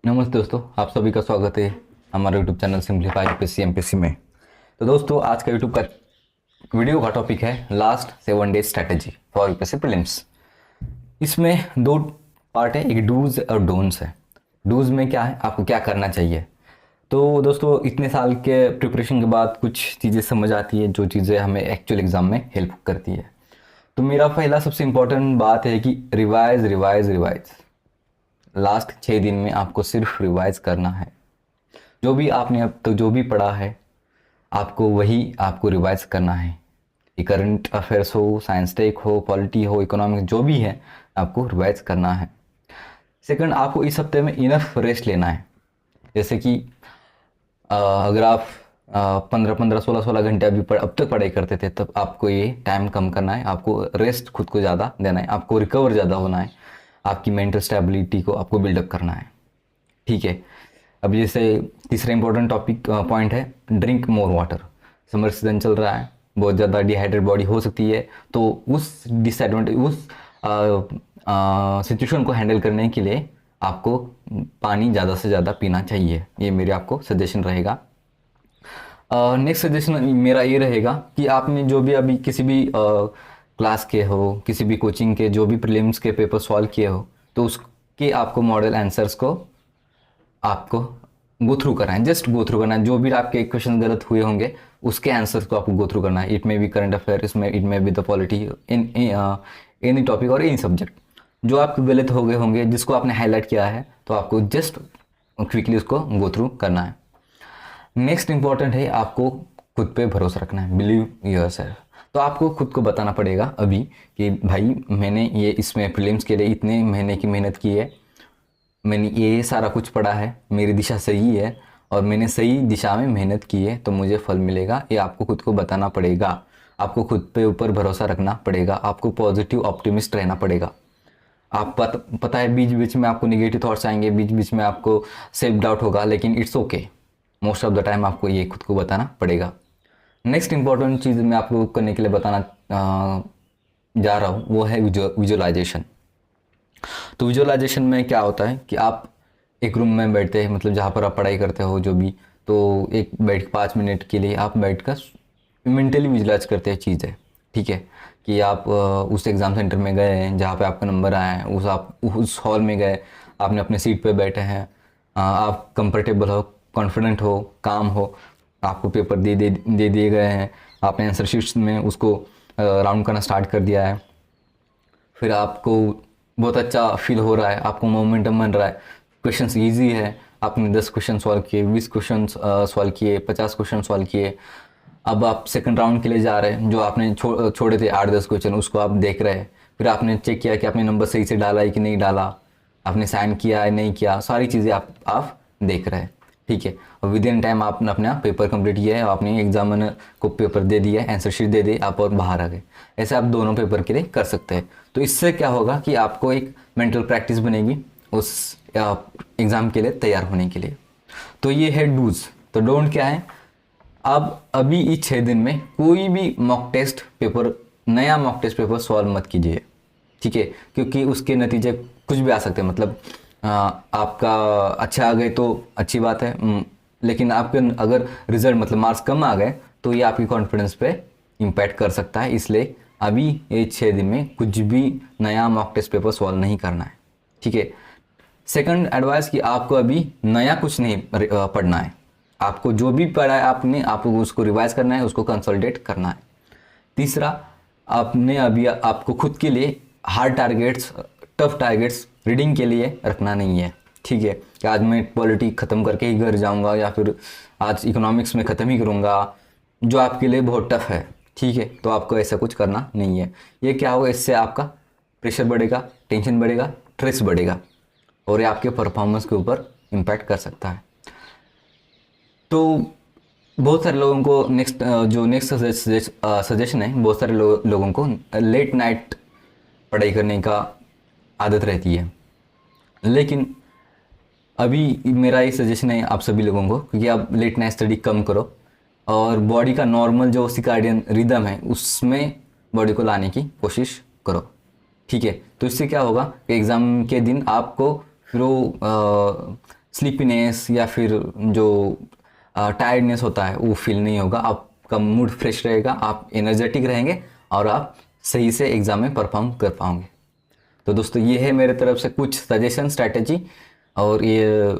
नमस्ते दोस्तों, आप सभी का स्वागत है हमारे YouTube channel simplify UPSC MPSC में। तो दोस्तों, आज का यूट्यूब का वीडियो का टॉपिक है last 7 days strategy for UPSC prelims. इसमें दो पार्ट है, एक डूज और डोंट्स है। डूज में क्या है, आपको क्या करना चाहिए। तो दोस्तों, इतने साल के प्रिपरेशन के बाद कुछ चीज़ें समझ आती है, जो चीज़ें हमें एक्चुअल एग्जाम में हेल्प करती है। तो मेरा पहला सबसे इम्पोर्टेंट बात है कि रिवाइज रिवाइज रिवाइज। लास्ट 6 दिन में आपको सिर्फ रिवाइज करना है। जो भी आपने अब तक जो भी पढ़ा है, आपको वही आपको रिवाइज करना है। ये करंट अफेयर्स हो, साइंस टेक हो, पॉलिटी हो, इकोनॉमिक्स, जो भी है आपको रिवाइज करना है। सेकंड, आपको इस हफ्ते में इनफ रेस्ट लेना है। जैसे कि अगर आप 15-15, 16-16 घंटे अब तक पढ़ाई करते थे, तब आपको ये टाइम कम करना है। आपको रेस्ट खुद को ज़्यादा देना है, आपको रिकवर ज़्यादा होना है, आपकी मेंटल स्टेबिलिटी को आपको बिल्डअप करना है। ठीक है। अब जैसे तीसरा इंपॉर्टेंट टॉपिक पॉइंट है, drink more water. Summer season चल रहा है, बहुत ज़्यादा डिहाइड्रेट बॉडी हो सकती है। तो उस डिसएडवांटेज, उस सिचुएशन को हैंडल करने के लिए आपको पानी ज़्यादा से ज़्यादा पीना चाहिए। ये मेरे आपको सजेशन रहेगा। नेक्स्ट सजेशन मेरा ये रहेगा कि आपने जो भी अभी किसी भी क्लास के हो, किसी भी कोचिंग के जो भी प्रीलिम्स के पेपर सॉल्व किए हो, तो उसके आपको मॉडल आंसर्स को आपको गो थ्रू करना है। जस्ट गो थ्रू करना है। जो भी आपके क्वेश्चन गलत हुए होंगे, उसके आंसर्स को आपको गो थ्रू करना है। It may be current affair, इसमें it may be the polity, in any topic और एनी सब्जेक्ट। जो आपके गलत हो गए होंगे, जिसको आपने हाईलाइट किया है, तो आपको जस्ट क्विकली उसको गो थ्रू करना है। नेक्स्ट इंपॉर्टेंट है, आपको खुद पे भरोसा रखना है। Believe yourself. तो आपको खुद को बताना पड़ेगा अभी कि भाई, मैंने ये इसमें प्रीलिम्स के लिए इतने महीने की मेहनत की है, मैंने ये सारा कुछ पढ़ा है, मेरी दिशा सही है और मैंने सही दिशा में मेहनत की है, तो मुझे फल मिलेगा। ये आपको खुद को बताना पड़ेगा। आपको खुद पे ऊपर भरोसा रखना पड़ेगा। आपको पॉजिटिव ऑप्टिमिस्ट रहना पड़ेगा। आप पता है बीच बीच में आपको निगेटिव थॉट्स आएंगे, बीच बीच में आपको सेल्फ डाउट होगा, लेकिन it's okay. Most of the time आपको ये खुद को बताना पड़ेगा। नेक्स्ट इंपॉर्टेंट चीज़ मैं आपको करने के लिए बताना जा रहा हूँ, वो है विजुअलाइजेशन। तो विजुअलाइजेशन में क्या होता है कि आप एक रूम में बैठते हैं, मतलब जहाँ पर आप पढ़ाई करते हो जो भी, तो एक बैठ 5 मिनट के लिए आप बैठ कर मेंटली विजुअलाइज करते हैं चीज़ें। ठीक है। कि आप उस एग्ज़ाम सेंटर में गए हैं जहाँ पे आपका नंबर आया है, आप उस हॉल में गए, आपने अपने सीट पे बैठे हैं, आप कंफर्टेबल हो, कॉन्फिडेंट हो, काम हो, आपको पेपर दे दिए गए हैं, आपने आंसर शीट्स में उसको राउंड करना स्टार्ट कर दिया है। फिर आपको बहुत अच्छा फील हो रहा है, आपको मोमेंटम बन रहा है, क्वेश्चंस इजी है, आपने 10 क्वेश्चन सॉल्व किए, 20 क्वेश्चन सॉल्व किए, 50 क्वेश्चन सॉल्व किए। अब आप सेकंड राउंड के लिए जा रहे हैं। जो आपने छोड़े थे 8-10 क्वेश्चन, उसको आप देख रहे हैं। फिर आपने चेक किया कि आपने नंबर सही से डाला है कि नहीं डाला, आपने साइन किया है नहीं किया, सारी चीज़ें आप देख रहे हैं। ठीक है। और विद इन टाइम आपने अपना पेपर कंप्लीट किया है, आपने एग्जामिनर को पेपर दे दिया है, आंसर शीट दे दी, आप और बाहर आ गए। ऐसे आप दोनों पेपर के लिए कर सकते हैं। तो इससे क्या होगा कि आपको एक मेंटल प्रैक्टिस बनेगी उस एग्ज़ाम के लिए तैयार होने के लिए। तो ये है डूज। तो डोंट क्या है, अब अभी इस 6 दिन में कोई भी मॉक टेस्ट पेपर, नया मॉक टेस्ट पेपर सॉल्व मत कीजिए। ठीक है। क्योंकि उसके नतीजे कुछ भी आ सकते हैं। मतलब आपका अच्छा आ गए तो अच्छी बात है, लेकिन आपके अगर रिजल्ट मतलब मार्क्स कम आ गए, तो ये आपकी कॉन्फिडेंस पे इम्पैक्ट कर सकता है। इसलिए अभी ये 6 दिन में कुछ भी नया मॉक टेस्ट पेपर सॉल्व नहीं करना है। ठीक है। सेकंड एडवाइस कि आपको अभी नया कुछ नहीं पढ़ना है। आपको जो भी पढ़ा है आपने, आपको उसको रिवाइज करना है, उसको कंसोलिडेट करना है। तीसरा, आपने अभी आपको खुद के लिए hard targets, tough targets reading के लिए रखना नहीं है। ठीक है। कि आज मैं पॉलिटी ख़त्म करके ही घर जाऊंगा, या फिर आज इकोनॉमिक्स में ख़त्म ही करूंगा, जो आपके लिए बहुत टफ है। ठीक है। तो आपको ऐसा कुछ करना नहीं है। ये क्या होगा, इससे आपका प्रेशर बढ़ेगा, टेंशन बढ़ेगा, स्ट्रेस बढ़ेगा, और ये आपके परफॉर्मेंस के ऊपर इम्पैक्ट कर सकता है। तो बहुत सारे लोगों को नेक्स्ट सजेशन है, बहुत सारे लोगों को लेट नाइट पढ़ाई करने का आदत रहती है। लेकिन अभी मेरा ये सजेशन है आप सभी लोगों को, क्योंकि आप लेट नाइट स्टडी कम करो और बॉडी का नॉर्मल जो सिकार्डियन रिदम है उसमें बॉडी को लाने की कोशिश करो। ठीक है। तो इससे क्या होगा कि एग्ज़ाम के दिन आपको फिर वो स्लीपीनेस या फिर जो टायर्डनेस होता है वो फील नहीं होगा, आपका मूड फ्रेश रहेगा, आप एनर्जेटिक रहेंगे और आप सही से एग्ज़ाम में परफॉर्म कर पाओगे। तो दोस्तों ये है मेरे तरफ से कुछ सजेशन स्ट्रैटेजी, और ये